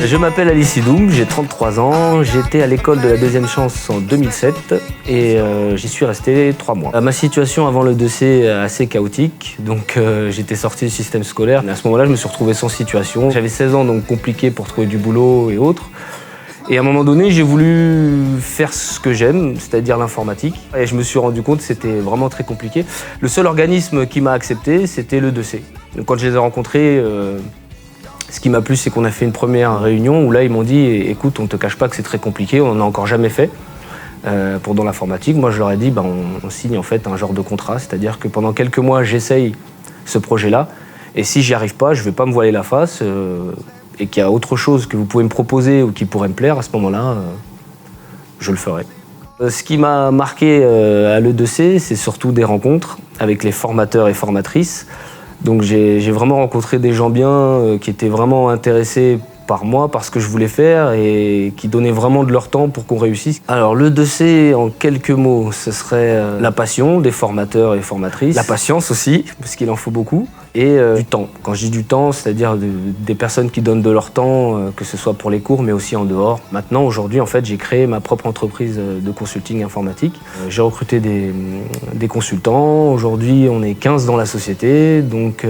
Je m'appelle Ali Sidoum, j'ai 33 ans, j'étais à l'école de la deuxième chance en 2007 et j'y suis resté 3 mois. Ma situation avant le 2C est assez chaotique, donc j'étais sorti du système scolaire. À ce moment-là, je me suis retrouvé sans situation. J'avais 16 ans, donc compliqué pour trouver du boulot et autres. Et à un moment donné, j'ai voulu faire ce que j'aime, c'est-à-dire l'informatique. Et je me suis rendu compte que c'était vraiment très compliqué. Le seul organisme qui m'a accepté, c'était le 2C. Donc quand je les ai rencontrés, ce qui m'a plu, c'est qu'on a fait une première réunion où là, ils m'ont dit « Écoute, on ne te cache pas que c'est très compliqué, on n'en a encore jamais fait pour dans l'informatique. » Moi, je leur ai dit on signe en fait un genre de contrat, c'est-à-dire que pendant quelques mois, j'essaye ce projet-là. Et si j'y arrive pas, je ne vais pas me voiler la face. Et qu'il y a autre chose que vous pouvez me proposer ou qui pourrait me plaire, à ce moment-là, je le ferai. Ce qui m'a marqué à l'E2C, c'est surtout des rencontres avec les formateurs et formatrices. Donc j'ai vraiment rencontré des gens bien qui étaient vraiment intéressés par moi, par ce que je voulais faire et qui donnaient vraiment de leur temps pour qu'on réussisse. Alors l'E2C, en quelques mots, ce serait la passion des formateurs et formatrices, la patience aussi, parce qu'il en faut beaucoup, et du temps. Quand je dis du temps, c'est-à-dire des personnes qui donnent de leur temps, que ce soit pour les cours, mais aussi en dehors. Maintenant, aujourd'hui, en fait, j'ai créé ma propre entreprise de consulting informatique. J'ai recruté des consultants. Aujourd'hui, on est 15 dans la société. Donc,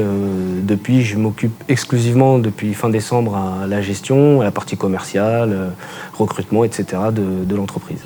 depuis, je m'occupe exclusivement, depuis fin décembre, à la gestion, à la partie commerciale, recrutement, etc. de l'entreprise.